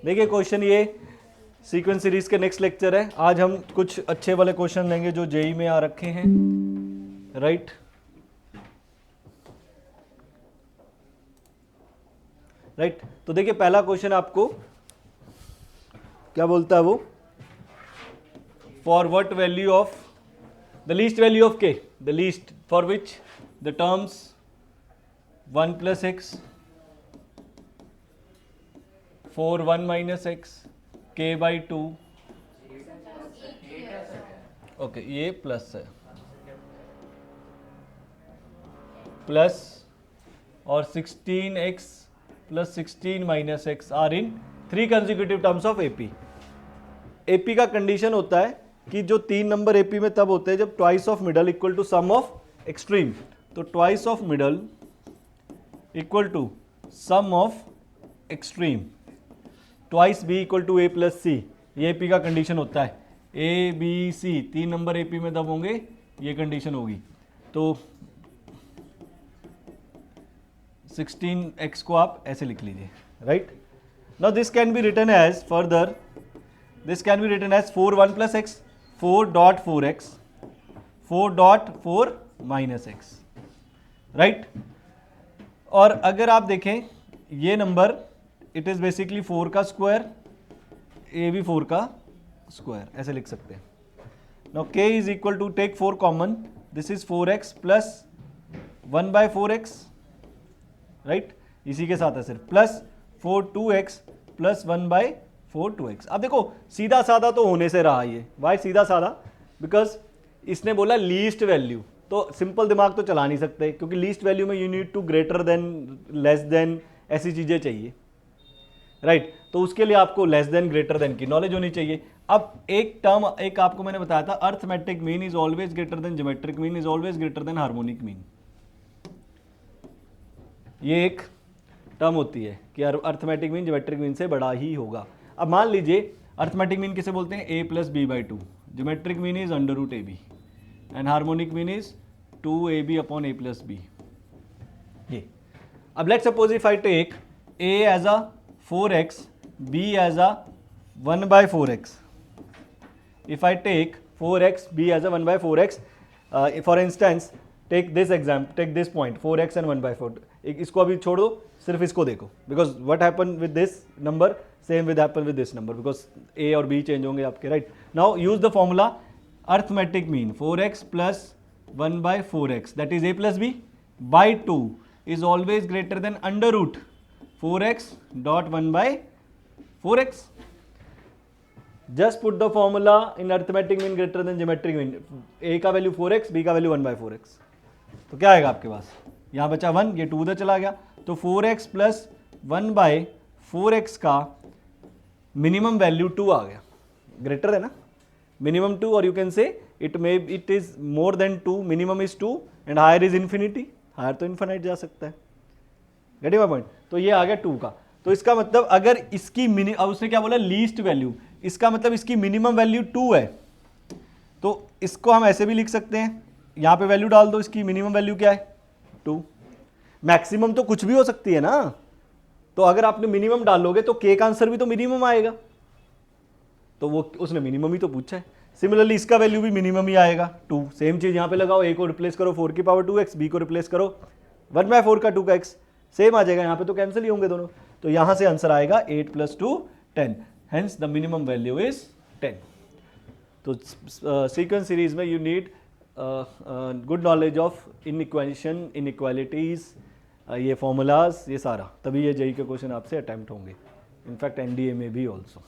देखिए क्वेश्चन ये sequence series के नेक्स्ट लेक्चर है। आज हम कुछ अच्छे वाले क्वेश्चन लेंगे जो जेई में आ रखे हैं, राइट। तो देखिए पहला क्वेश्चन आपको क्या बोलता है वो, for what value of the least value of K, the least for which the terms 1 plus X 4 1 minus X K by 2, okay ये प्लस है, प्लस और 16x plus 16 minus X are in 3 consecutive terms of AP. AP का condition होता है कि जो 3 number AP में तब होते हैं जब twice of middle equal to sum of extreme. तो twice of middle equal to sum of extreme, twice B equal to A plus C, ये एपी का कंडीशन होता है। A B C 3 number AP में तब होंगे, ये कंडीशन होगी। तो 16x को आप ऐसे लिख लीजिए, right. Now this can be written as further, this can be written as 4 1 plus x 4.4x 4.4 minus x, right. और अगर आप देखें ये नंबर इट इज बेसिकली 4 का स्क्वायर, ए भी 4 का स्क्वायर, ऐसे लिख सकते हैं। Now k is equal to, take 4 common, this is 4x plus 1/4x, right. इसी के साथ है सिर्फ प्लस 4 2x प्लस 1/4 2x। अब देखो सीधा साधा तो होने से रहा ये, वाई सीधा साधा, बिकॉज इसने बोला लीस्ट वैल्यू, तो सिंपल दिमाग तो चला नहीं सकते क्योंकि लीस्ट वैल्यू में you need to greater than, less than, ऐसी चीजें चाहिए, राइट। तो उसके लिए आपको लेस देन ग्रेटर देन की नॉलेज होनी चाहिए। अब एक टर्म, एक आपको मैंने बताया था, arithmetic mean is always greater than geometric mean is always greater than harmonic mean. ये एक टर्म होती है कि अर्थमेटिक मीन ज्योमेट्रिक मीन से बड़ा ही होगा। अब मान लीजिए अर्थमेटिक मीन किसे बोलते हैं, a plus B by 2, geometric mean is under root A B and harmonic mean is 2ab upon a plus B. ये अब let suppose if I take a as a 4x, b as a 1/4x, if I take 4x b as a 1/4x, for instance take this example, take this point 4x and 1/4, इसको अभी छोड़ दो, सिर्फ इसको देखो, because what happened with this number same will happen with this number because a और b change होंगे आपके, right। now use the formula arithmetic mean 4x plus 1/4x that is a plus b by 2 is always greater than under root 4x dot 1/4x। Just put the formula in arithmetic mean greater than geometric mean, A का value 4x, B का value 1/4x, तो क्या आएगा आपके पास, यहां बचा 1, ये 2 उधर चला गया, तो 4x प्लस 1/4x का मिनिमम वैल्यू 2 आ गया, ग्रेटर है ना, मिनिमम 2, और you can say it is more than 2, minimum is 2 and higher is infinity, higher तो इन्फिनिट जा सकता है, गेटिंग माय पॉइंट। तो ये आ गया 2 का, तो इसका मतलब अगर इसकी अब उसने क्या बोला, लीस्ट वैल्यू, इसका मतलब इसकी मिनिमम वैल्यू 2 है, तो इसको हम ऐसे भी लिख सकते हैं, यहां पे वैल्यू डाल दो, इसकी मिनिमम वैल्यू क्या है 2, मैक्सिमम तो कुछ भी हो सकती है ना, तो अगर आपने मिनिमम डालोगे तो के का आंसर भी तो मिनिमम आएगा, तो वो उसने मिनिमम ही तो पूछा है। सिमिलरली इसका वैल्यू भी मिनिमम ही आएगा 2, सेम चीज यहां पे लगाओ, ए को रिप्लेस करो 4 की पावर 2x, बी को रिप्लेस करो 1/4 का 2 का x, सेम आ जाएगा, यहां पे तो कैंसिल ही होंगे दोनों, तो यहां से आंसर आएगा 8 + 2 10, hence the minimum value is 10। तो सीक्वेंस सीरीज में you need good knowledge of inequation, inequalities, ये फॉर्मूलाज, ये सारा, तभी ये जेई के क्वेश्चन आपसे अटेम्प्ट होंगे, इनफैक्ट एनडीए में भी ऑल्सो।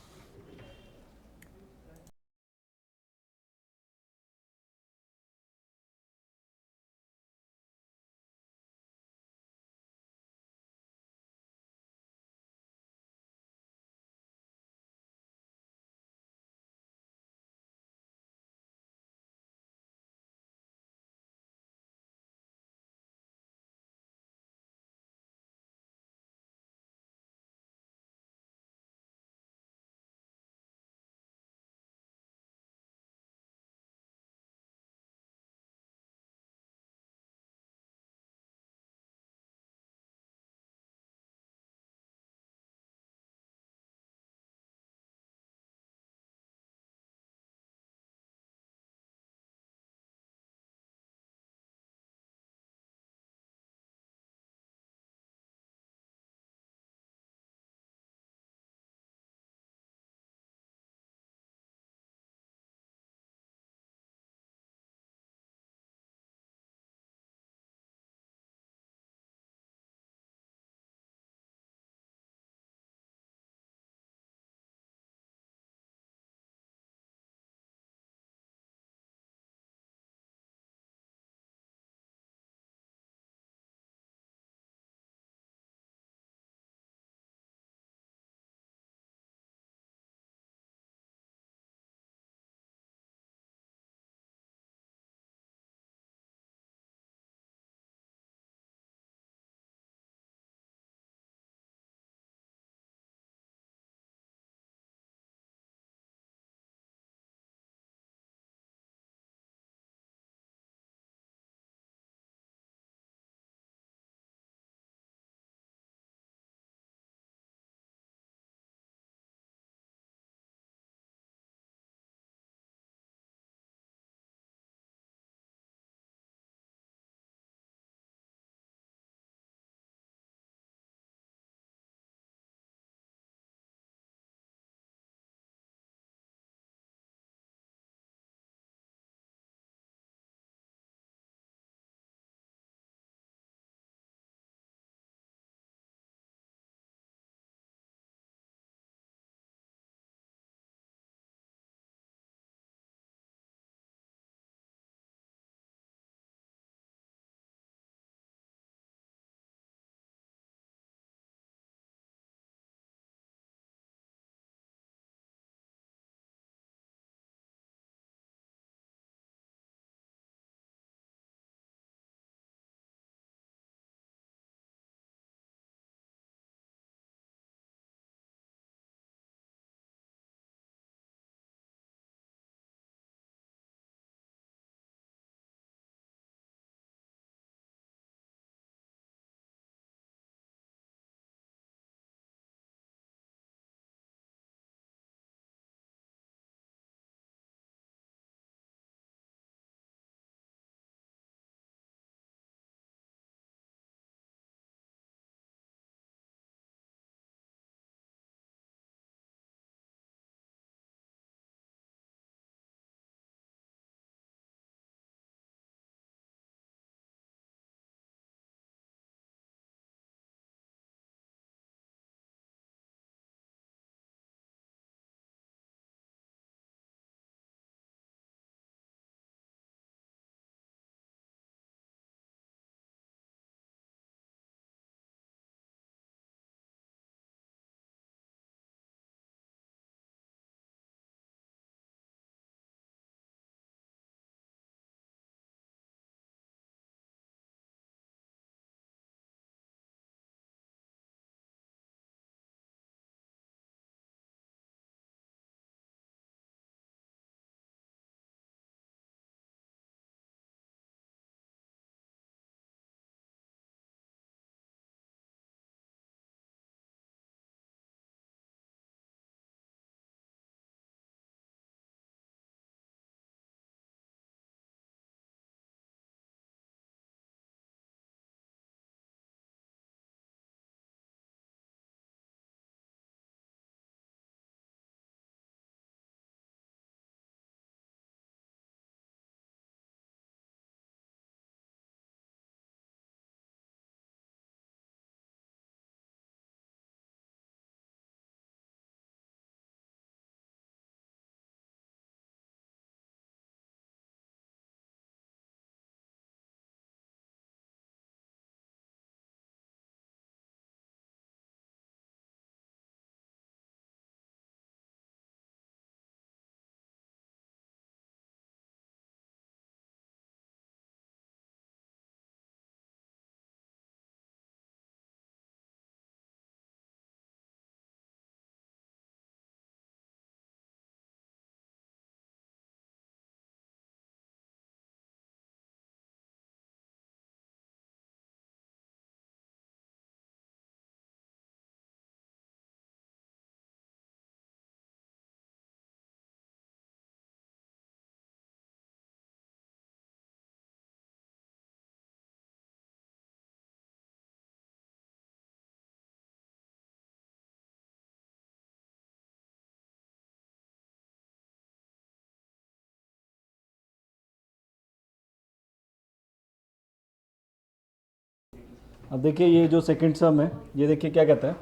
अब देखिए ये जो सेकंड सम है, ये देखिए क्या कहता है,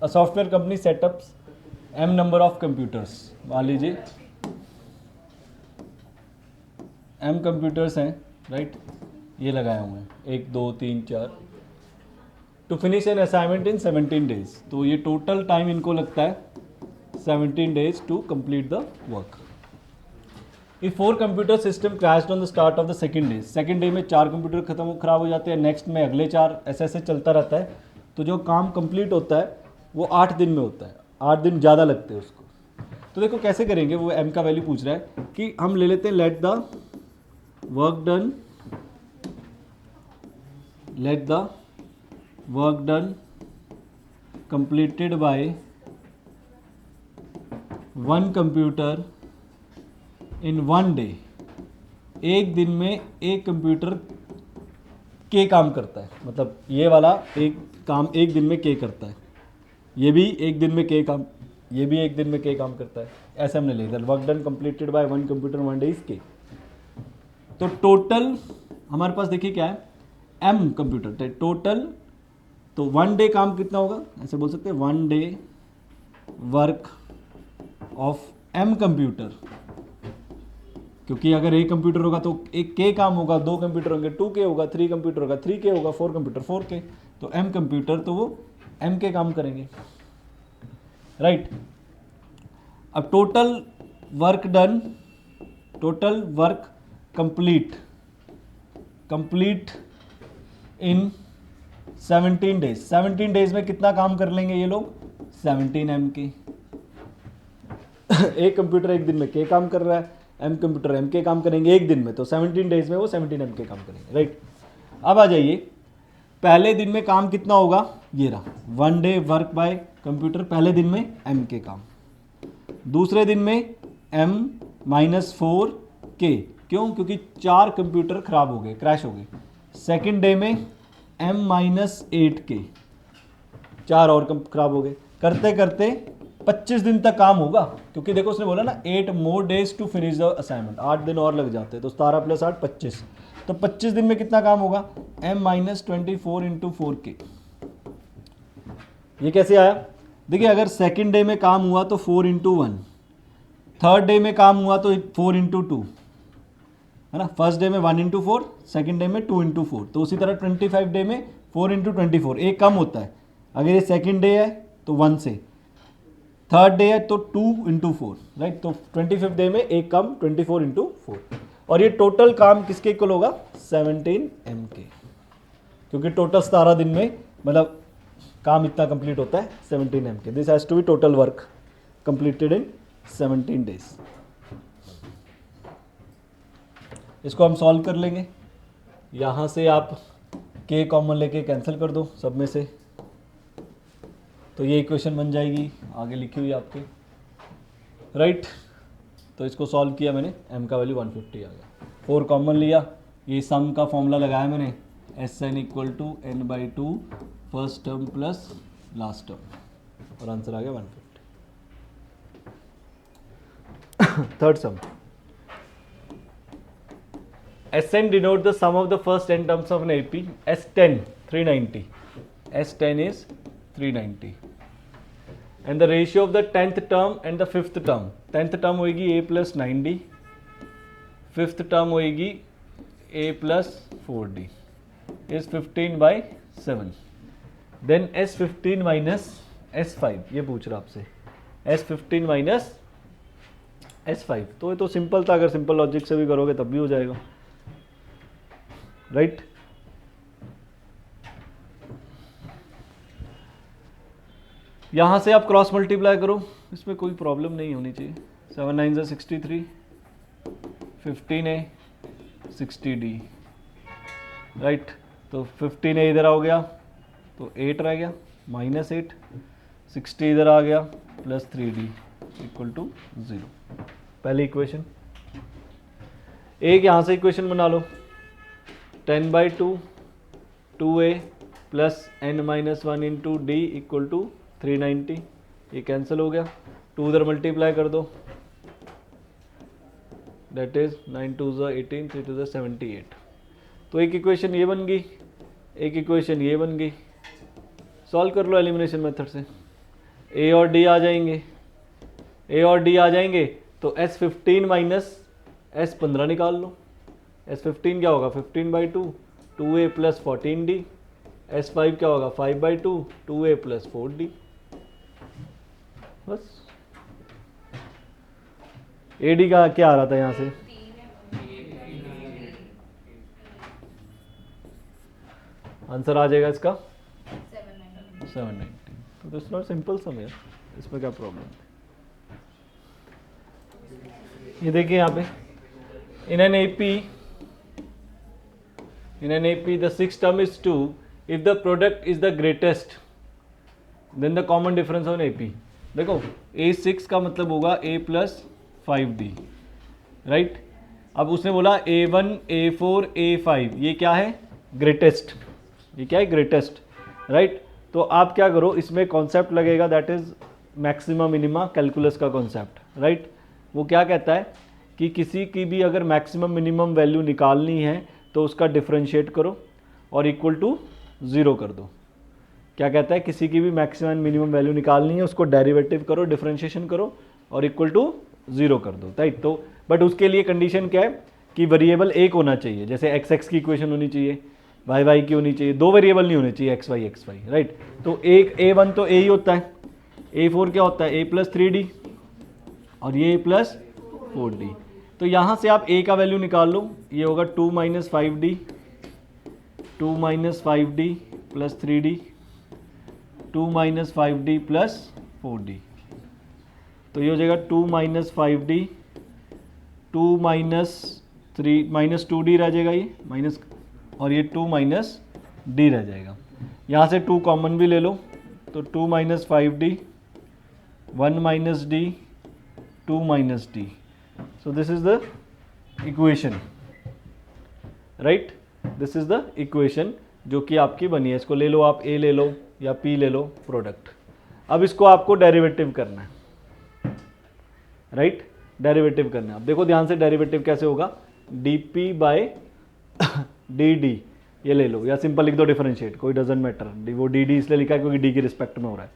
a software company setups m number of computers, मान लीजिए m कंप्यूटर्स हैं, राइट, ये लगाए हुए हैं 1 2 3 4, to finish an assignment in 17 days. तो ये टोटल टाइम इनको लगता है 17 days to complete the work. If 4 computer system crashed on the start of the second day, second day में 4 कंप्यूटर खराब हो जाते हैं, नेक्स्ट में अगले 4, ऐसे ऐसे चलता रहता है। तो जो काम कंप्लीट होता है वो 8 दिन में होता है, 8 दिन ज़्यादा लगते हैं उसको। तो देखो कैसे करेंगे, वो m का वैल्यू पूछ रहा है कि हम ले लेते हैं let the work done completed by 1 computer in 1 day. एक दिन में एक कंप्यूटर के काम करता है, मतलब ये वाला एक काम एक दिन में के करता है, ये भी एक दिन में के काम, ये भी एक दिन में के काम करता है, ऐसे हमने ले लिया। Work done completed by 1 computer 1 day is के। तो टोटल हमारे पास देखिए क्या है, m कंप्यूटर टोटल, तो 1 डे काम कितना होगा, ऐसे बोल सकते हैं 1 day work of m computer, क्योंकि अगर एक कंप्यूटर होगा तो एक के काम होगा, 2 कंप्यूटर होंगे 2k होगा, 3 कंप्यूटर होगा 3k होगा, 4 कंप्यूटर 4k, तो m कंप्यूटर तो वो m के काम करेंगे, राइट। अब total work done, total work complete in 17 days, 17 days में कितना काम कर लेंगे ये लोग, 17 m के। एक कंप्यूटर एक दिन में के काम कर रहा है, m कंप्यूटर m के काम करेंगे एक दिन में, तो 17 डेज में वो 17 m के काम करेंगे, राइट। अब आ जाइए, पहले दिन में काम कितना होगा, ये रहा 1 डे वर्क बाय कंप्यूटर, पहले दिन में m के काम, दूसरे दिन में m -4 k, क्यों, क्योंकि 4 कंप्यूटर खराब हो गए, क्रैश हो गए। सेकेंड डे में m -8 k, 4 और खराब हो गए। करते करते 25 दिन तक काम होगा, क्योंकि देखो उसने बोला ना 8 more days to finish the assignment, 8 दिन और लग जाते हैं, तो 17 + 8 25, तो 25 दिन में कितना काम होगा, m -24 इंटू 4k। ये कैसे आया, देखिए अगर सेकंड डे में काम हुआ तो 4 इंटू 1, थर्ड डे में काम हुआ तो 4 इंटू 2, है ना, फर्स्ट डे में 1 इंटू 4, सेकेंड डे में 2 इंटू 4, तो उसी तरह 25 डे में 4 इंटू 24, एक कम होता है, अगर ये सेकेंड डे है तो 1 से, थर्ड डे है तो 2 इंटू 4, राइट, तो 25 डे में एक कम 24 इंटू 4, और ये टोटल काम किसके इक्वल होगा, 17 m के, क्योंकि टोटल 17 दिन में मतलब काम इतना कंप्लीट होता है 17 m के। This has to be total work completed in 17 days. इसको हम सॉल्व कर लेंगे, यहाँ से आप k कॉमन लेके कैंसिल कर दो सब में से, तो ये इक्वेशन बन जाएगी आगे लिखी हुई आपके, राइट। तो इसको सॉल्व किया मैंने, m का वैल्यू 150 आ गया, 4 कॉमन लिया, ये सम का फॉर्मूला लगाया मैंने, Sn = n/2 first term plus last term, और आंसर आ गया 150। Third some, Sn denote the sum of the first 10 terms of an AP, S10 390, S10 is 390, and the ratio of the 10th term and the 5th term, 10th term होएगी a plus 9d, 5th term होएगी a plus 4d, is 15/7, then S15 minus S5, ये पूछ रहा आपसे S15 minus S5, तो ये तो simple था, अगर सिंपल लॉजिक से भी करोगे तब भी हो जाएगा, राइट। यहाँ से आप क्रॉस मल्टीप्लाई करो, इसमें कोई प्रॉब्लम नहीं होनी चाहिए। 7 9 63, 15a 60d, राइट। तो 15a इधर आ गया तो 8 रह गया, -8, 60 इधर आ गया प्लस 3d = 0। पहली इक्वेशन। एक यहाँ से इक्वेशन बना लो, 10/2 2a plus n-1 into d = 390, ये कैंसिल हो गया, 2 उधर मल्टीप्लाई कर दो, दैट इज 9 2 18, 3 2 78। तो एक इक्वेशन ये बन गई, एक इक्वेशन ये बन गई, सॉल्व कर लो एलिमिनेशन मेथड से, ए और डी आ जाएंगे, ए और डी आ जाएंगे तो S15 माइनस S15 निकाल लो। S15 क्या होगा 15/2, 2a प्लस 14d, S5 क्या होगा 5/2, 2a प्लस 4d। बस AD का क्या आ रहा था यहाँ से, आंसर आ जाएगा इसका 790। तो दिस नॉट सिंपल सम यार, इसमें क्या प्रॉब्लम है। ये देखिए यहाँ पे in an AP the sixth term is 2 if the product is the greatest then the common difference on AP। देखो A6 का मतलब होगा A प्लस 5D, राइट। अब उसने बोला A1 A4 A5 ये क्या है ग्रेटेस्ट, ये क्या है ग्रेटेस्ट, राइट। तो आप क्या करो, इसमें कॉन्सेप्ट लगेगा that is maxima minima, calculus का कॉन्सेप्ट, राइट। वो क्या कहता है कि किसी की भी अगर मैक्सिमम मिनिमम वैल्यू निकालनी है तो उसका डिफरेंशिएट करो और इक्वल टू 0 कर दो। क्या कहता है, किसी की भी मैक्सिमम मिनिमम वैल्यू निकालनी है उसको डेरिवेटिव करो, डिफरेंशिएशन करो और इक्वल टू 0 कर दो, राइट। तो बट उसके लिए कंडीशन क्या है कि वेरिएबल एक होना चाहिए, जैसे एक्स एक्स की इक्वेशन होनी चाहिए, वाई वाई की होनी चाहिए, दो वेरिएबल नहीं होने चाहिए एक्स वाई, राइट। तो एक A1 तो A ही होता है, A4 क्या होता है A प्लस 3D और ये A प्लस 4D। तो यहाँ से आप A का वैल्यू निकाल लो, ये होगा 2 minus 5D, 2 minus 5D plus 3D, 2 minus 5D plus 4D। तो ये हो जाएगा 2 minus 5D, 2 minus 3 minus 2D रह जाएगा ये माइनस, और ये 2 माइनस D रह जाएगा। यहाँ से 2 कॉमन भी ले लो तो 2 minus 5D, 1 minus D, 2 minus D। So this is the equation, right? This is the equation जो कि आपकी बनी है। इसको ले लो आप, A ले लो या P ले लो प्रोडक्ट। अब इसको आपको डेरिवेटिव करना है, राइट, डेरिवेटिव करना है। अब देखो ध्यान से डेरिवेटिव कैसे होगा, dp बाय dd ये ले लो या सिंपल लिख दो डिफरेंशिएट, कोई डजेंट मैटर। वो dd इसलिए लिखा है क्योंकि d की रिस्पेक्ट में हो रहा है।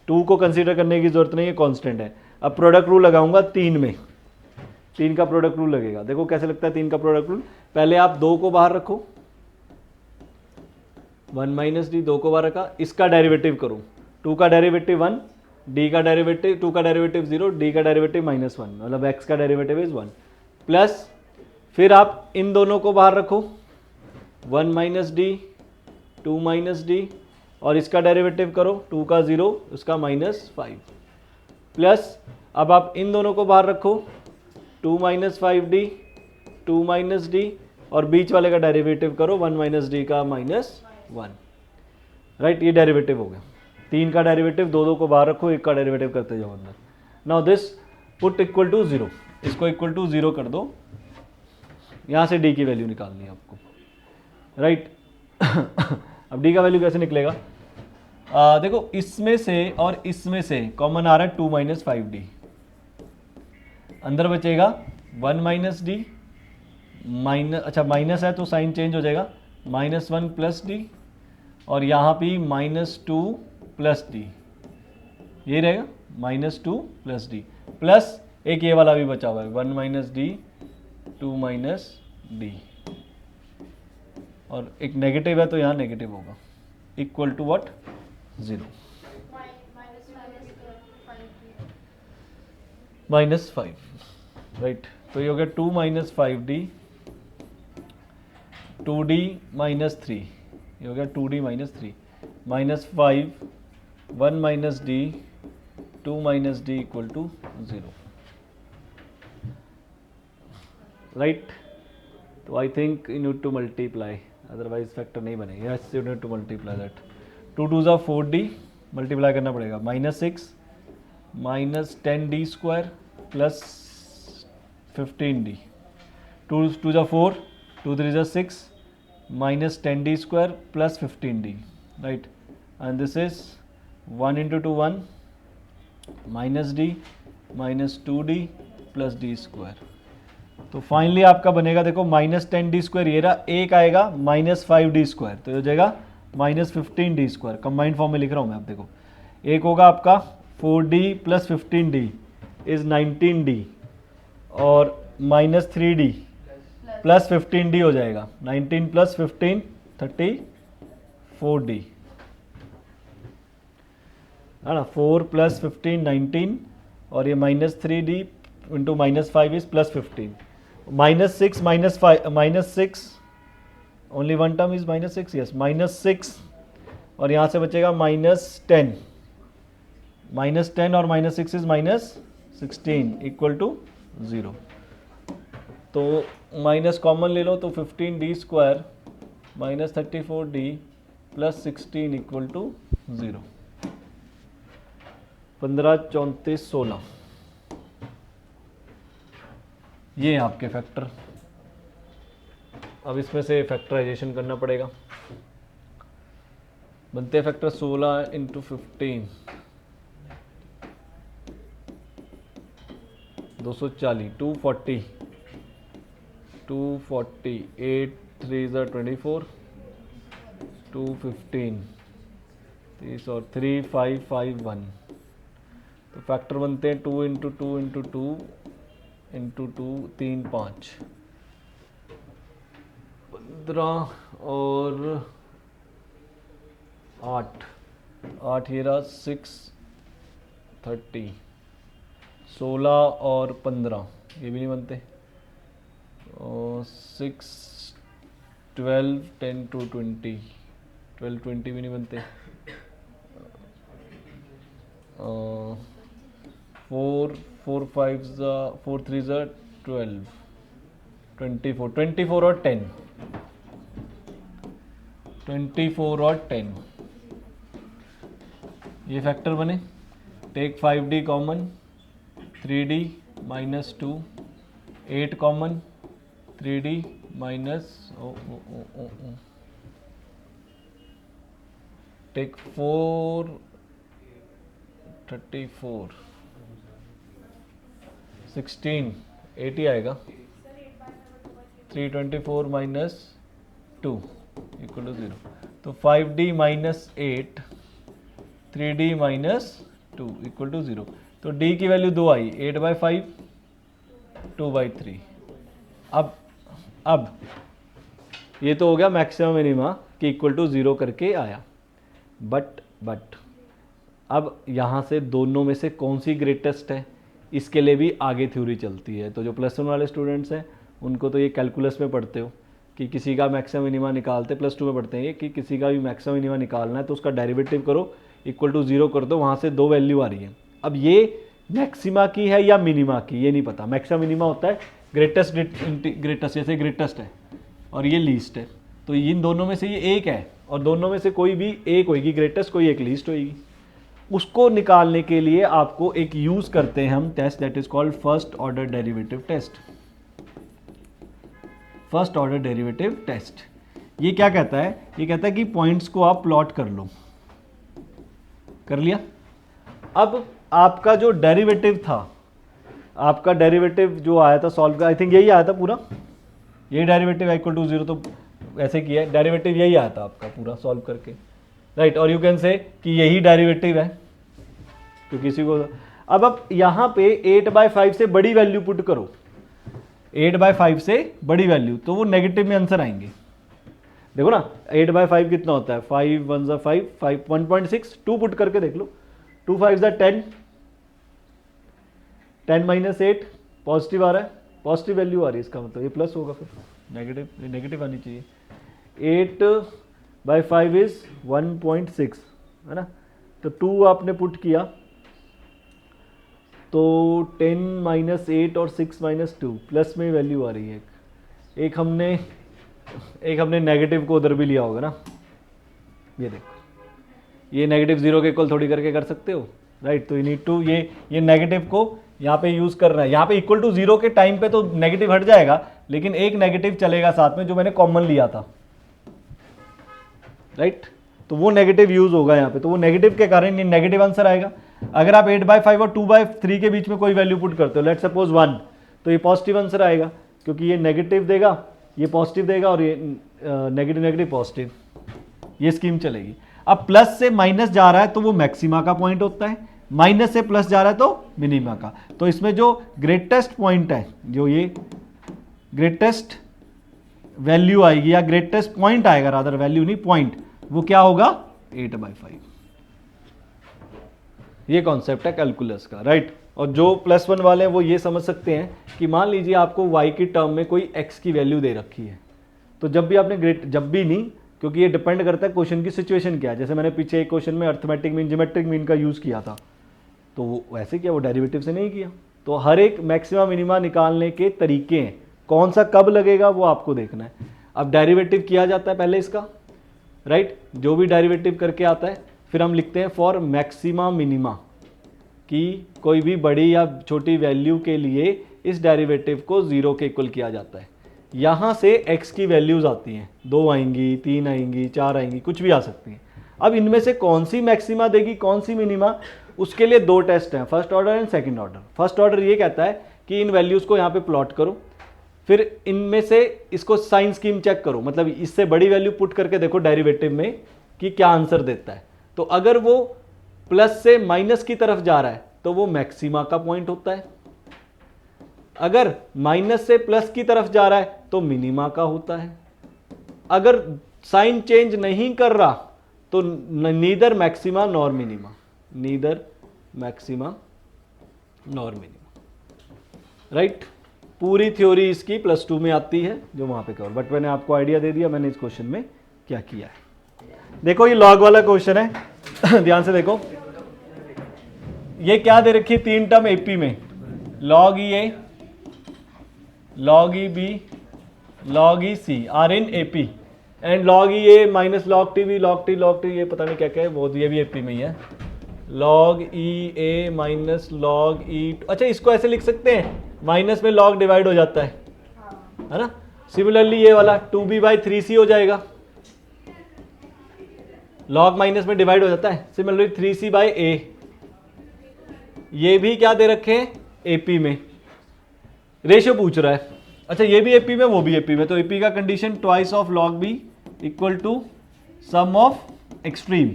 2 को कंसीडर करने की जरूरत नहीं है, कांस्टेंट है। अब प्रोडक्ट रूल लगाऊंगा 3 में, 3 का प्रोडक्ट रूल लगेगा। देखो कैसे लगता है 3 का प्रोडक्ट रूल, पहले आप 2 को बाहर रखो, 1 माइनस डी, 2 को बाहर रखा, इसका डेरिवेटिव करो, 2 का डेरिवेटिव 1, डी का डेरिवेटिव 2 का डेरिवेटिव 0, डी का डेरिवेटिव -1, मतलब x का डेरिवेटिव इज 1, प्लस फिर आप इन दोनों को बाहर रखो, 1 माइनस डी, 2 माइनस डी, और इसका डेरिवेटिव करो, 2 का 0, उसका -5, प्लस अब आप इन दोनों को बाहर रखो, 2 माइनस 5D, 2 माइनस डी, और बीच वाले का डेरिवेटिव करो 1 माइनस डी का -1, राइट। ये डेरिवेटिव हो गया। 3 का डेरिवेटिव, 2 को बाहर रखो, 1 का डेरिवेटिव करते जाओ अंदर। Now this put equal to 0, इसको इक्वल टू 0 कर दो, यहाँ से डी की वैल्यू निकालनी है आपको, राइट। अब डी का वैल्यू कैसे निकलेगा, देखो इसमें से और इसमें से कॉमन आ रहा है 2 माइनस 5D, अंदर बचेगा 1 माइनस डी, माइनस, अच्छा माइनस है तो साइन चेंज हो जाएगा, -1 प्लस डी, और यहाँ भी -2 प्लस डी, ये रहेगा -2 प्लस डी, प्लस एक ये वाला भी बचा हुआ है 1 माइनस डी, 2 माइनस डी, और एक नेगेटिव है तो यहाँ नेगेटिव होगा, इक्वल टू व्हाट 0, -5, राइट। तो ये हो गया 2 माइनस 5D, 2D -3, ये हो गया 2D -3, -5, 1 minus D, 2 minus D equal to 0, right. तो I think you need to multiply, otherwise factor नहीं बनेगा। Yes you need to multiply that, 2 2 ज़ा 4D, मल्टीप्लाई करना पड़ेगा, -6 -10D स्क्वायर प्लस 15D, 2 2 ज़ा 4, 2 3 ज़ा 6, -10D square plus 15D, right. And this is 1 into 2 1, -D -2D plus D square, तो finally आपका बनेगा देखो -10d², ये रहा, एक आएगा -5d², तो ये हो जाएगा -15d²। कंबाइंड फॉर्म में लिख रहा हूँ मैं, अब देखो एक होगा आपका 4d + 15d इज 19d, और -3d + 15d हो जाएगा 19 + 15 34d, है ना। 4 + 15 19, और ये -3d into -5 is +15, -6 -5 -6, only one term is -6, yes -6, और यहाँ से बचेगा -10, -10 और -6 इज -16 इक्वल टू 0। तो माइनस कॉमन ले लो, तो 15d² -34d + 16 इक्वल टू 0। 15, 34, 16, ये हैं आपके फैक्टर। अब इसमें से फैक्टराइजेशन करना पड़ेगा। बनते हैं फैक्टर 16 × 15 240, 240, 240, 8 3 = 24, 215, 30 और 3 5 5 1। तो फैक्टर बनते हैं 2 × 2 × 2 × 2 3 5, 15 और 8 8, ये रहा 6 30, 16 और 15 ये भी नहीं बनते, और 6 12 10 to 20 12 20 भी नहीं बनते, 4 4 5 4 3 12 24 24 और 10 24 और 10 ये फैक्टर बने। Take 5d common, 3d -2, 8 common, 3d take 4 34, 16 80 आएगा, 324 - 2 इक्वल टू 0। तो 5d -8, 3d -2 इक्वल टू 0। तो d की वैल्यू 2 आई, 8/5 2/3। अब ये तो हो गया मैक्सिमम मिनिमा कि इक्वल टू 0 करके आया, बट अब यहाँ से दोनों में से कौन सी ग्रेटेस्ट है, इसके लिए भी आगे थ्योरी चलती है। तो जो +1 वाले स्टूडेंट्स हैं उनको तो ये कैलकुलस में पढ़ते हो कि किसी का मैक्सिमम मिनिमा निकालते, +2 में पढ़ते हैं ये कि किसी का भी मैक्सिमम मिनिमा निकालना है तो उसका डेरिवेटिव करो, इक्वल टू 0 कर दो, वहाँ से 2 वैल्यू आ रही है। अब ये मैक्सिमा की है या मिनिमा की ये नहीं पता। मैक्सिमम मिनिमा होता है ग्रेटेस्ट, जैसे ग्रेटेस्ट है और ये लीस्ट है, तो इन दोनों में से ये एक है और दोनों में से कोई भी एक होगी ग्रेटेस्ट, कोई एक लीस्ट होगी। उसको निकालने के लिए आपको एक यूज करते हैं हम test, that is called first order derivative test. First order derivative test ये क्या कहता है, ये कहता है कि पॉइंट्स को आप प्लॉट कर लो, कर लिया। अब आपका जो डेरिवेटिव था, आपका डेरिवेटिव जो आया था सॉल्व का, आई थिंक यही आया था पूरा, ये डेरिवेटिव इक्वल टू 0, तो ऐसे किया डेरिवेटिव यही आया था आपका पूरा सॉल्व करके, राइट। और यू कैन से कि यही डेरिवेटिव है, तो किसी को अब आप यहाँ पे 8/5 से बड़ी वैल्यू पुट करो, 8/5 से बड़ी वैल्यू, तो वो नेगेटिव में आंसर आएंगे। देखो ना 8/5 कितना होता है, 5 1 = 5, 5 1.6, 2 पुट करके देख लो, 2 5 = 10, 10 - 8 पॉजिटिव आ रहा है, पॉजिटिव वैल्यू आ रही है, इसका मतलब ये प्लस होगा, फिर नेगेटिव आनी चाहिए। 8/5 इज 1.6, है ना। तो 2 आपने पुट किया तो 10 - 8 और 6 - 2 प्लस में वैल्यू आ रही है। एक हमने नेगेटिव को उधर भी लिया होगा ना, ये देखो, ये -0 के इक्वल थोड़ी करके कर सकते हो, राइट। तो यू नीड टू ये नेगेटिव को यहाँ पे यूज करना है। यहाँ पे इक्वल टू 0 के टाइम पे तो नेगेटिव हट जाएगा, लेकिन एक नेगेटिव चलेगा साथ में जो मैंने कॉमन लिया था, राइट। तो वो नेगेटिव यूज होगा यहाँ पे, तो वो नेगेटिव के कारण ये नेगेटिव आंसर आएगा। अगर आप 8/5 और 2/3 के बीच में कोई वैल्यू पुट करते हो, लेट सपोज 1, तो ये पॉजिटिव आंसर आएगा। क्योंकि ये नेगेटिव देगा, ये पॉजिटिव देगा, और ये नेगेटिव नेगेटिव पॉजिटिव, ये स्कीम चलेगी। अब प्लस से माइनस जा रहा है तो वो मैक्सिमा का पॉइंट होता है, माइनस से प्लस जा रहा है तो मिनिमा का। तो इसमें जो ग्रेटेस्ट पॉइंट है, जो ये ग्रेटेस्ट वैल्यू आएगी या ग्रेटेस्ट पॉइंट आएगा, रादर वैल्यू नहीं पॉइंट, वो क्या होगा 8/5। ये कॉन्सेप्ट है कैलकुलस का, राइट। और जो +1 वाले हैं वो ये समझ सकते हैं कि मान लीजिए आपको y की टर्म में कोई x की वैल्यू दे रखी है, तो जब भी आपने जब भी नहीं, क्योंकि ये डिपेंड करता है क्वेश्चन की सिचुएशन क्या है। जैसे मैंने पीछे एक क्वेश्चन में अर्थमेटिक मीन ज्योमेट्रिक मीन का यूज़ किया था, तो वो वैसे किया, वो डेरिवेटिव से नहीं किया। तो हर एक मैक्सिमा मिनिमा निकालने के तरीके हैं, कौन सा कब लगेगा वो आपको देखना है। अब डेरिवेटिव किया जाता है पहले इसका, राइट, जो भी डेरिवेटिव करके आता है फिर हम लिखते हैं फॉर मैक्सिमा मिनिमा, कि कोई भी बड़ी या छोटी वैल्यू के लिए इस डेरिवेटिव को 0 के इक्वल किया जाता है। यहाँ से x की वैल्यूज़ आती हैं, 2 आएंगी, 3 आएंगी, 4 आएंगी, कुछ भी आ सकती हैं। अब इनमें से कौन सी मैक्सिमा देगी, कौन सी मिनिमा, उसके लिए 2 टेस्ट हैं, first order and second order. First order ये कहता है कि इन वैल्यूज़ को यहाँ पे प्लॉट करो, फिर इनमें से इसको साइन स्कीम चेक करो, मतलब इससे बड़ी वैल्यू पुट करके देखो डेरिवेटिव में कि क्या आंसर देता है। तो अगर वो प्लस से माइनस की तरफ जा रहा है तो वो मैक्सिमा का पॉइंट होता है, अगर माइनस से प्लस की तरफ जा रहा है तो मिनिमा का होता है, अगर साइन चेंज नहीं कर रहा तो neither maxima nor minima, neither maxima nor minima, right. पूरी थ्योरी इसकी +2 में आती है जो वहां पे कवर, बट मैंने आपको आइडिया दे दिया मैंने इस क्वेश्चन में क्या किया है। देखो ये लॉग वाला क्वेश्चन है ध्यान से देखो, ये क्या दे रखी है 3 टर्म एपी में, log e a, log e b, log e c are in AP, and log e a minus log t b, log t ये पता नहीं क्या क्या है, वो ये भी एपी में ही है, log e a minus log e, अच्छा इसको ऐसे लिख सकते हैं, माइनस में log डिवाइड हो जाता है ना। सिमिलरली ये वाला 2b/3c हो जाएगा, log माइनस में डिवाइड हो जाता है, सिमिलरली 3c/a, ये भी क्या दे रखे हैं एपी में, रेशियो पूछ रहा है, अच्छा ये भी एपी में वो भी एपी में, तो एपी का condition twice of log b equal to sum of extreme,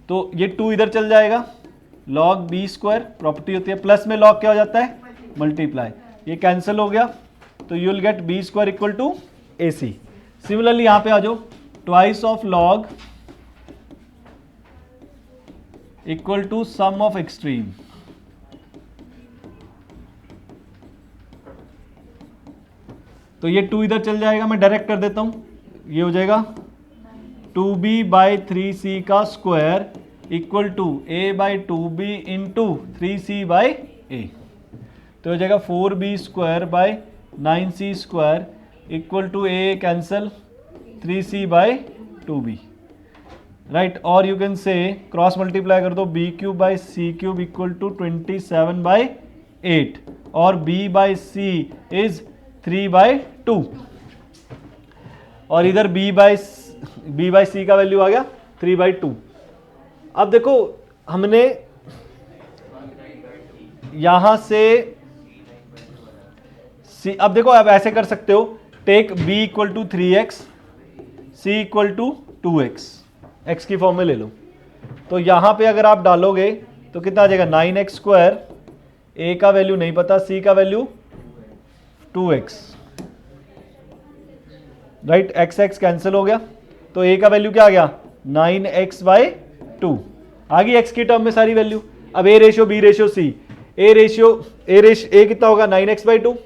तो ये 2 इधर चल जाएगा, log b स्क्वायर प्रॉपर्टी होती है, प्लस में log क्या हो जाता है मल्टीप्लाई, ये कैंसिल हो गया, तो you will get b square equal to ac। Similarly यहां पे आ जाओ, twice of log equal to sum of extreme, तो ये 2 इधर चल जाएगा, मैं डायरेक्ट कर देता हूं, ये हो जाएगा 2b/3c का square equal to a/2b into 3c/a, तो हो जाएगा 4b square by 9c square equal to a cancel 3c/2b, right. और you can say cross multiply कर दो, b³ इक्वल टू 27/8 और b/c इज 3/2, और इधर b/c का वैल्यू आ गया 3/2। अब देखो हमने यहां से अब देखो आप ऐसे कर सकते हो, take b equal to 3x, c equal to 2x, x की फॉर्म में ले लो, तो यहां पे अगर आप डालोगे तो कितना आ जाएगा 9x स्क्वायर, a का वैल्यू नहीं पता, c का value 2x, right, x cancel हो गया, तो a का वैल्यू क्या आ गया 9x/2, आ गई x की टर्म में सारी वैल्यू। अब a ratio b ratio c, a कितना होगा 9x/2,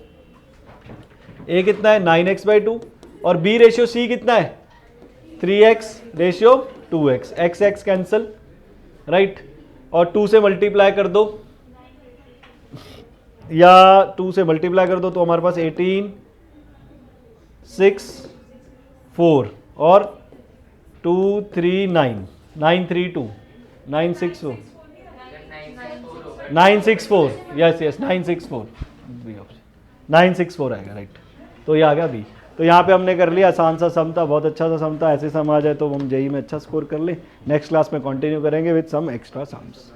a कितना है 9x/2, और b रेशियो c कितना है 3x ratio 2x, x cancel, right, और 2 से मल्टीप्लाई कर दो, या 2 से मल्टीप्लाई कर दो तो हमारे पास 18 6 4 और 2 3 9 932 964 964, यस 964 आएगा, राइट। तो ये आ गया बी। तो यहाँ पे हमने कर लिया आसान सा सम था, बहुत अच्छा सा सम था, ऐसे सम आ जाए तो हम जेई में अच्छा स्कोर कर ले। नेक्स्ट क्लास में कंटिन्यू करेंगे विद सम एक्स्ट्रा सम्स।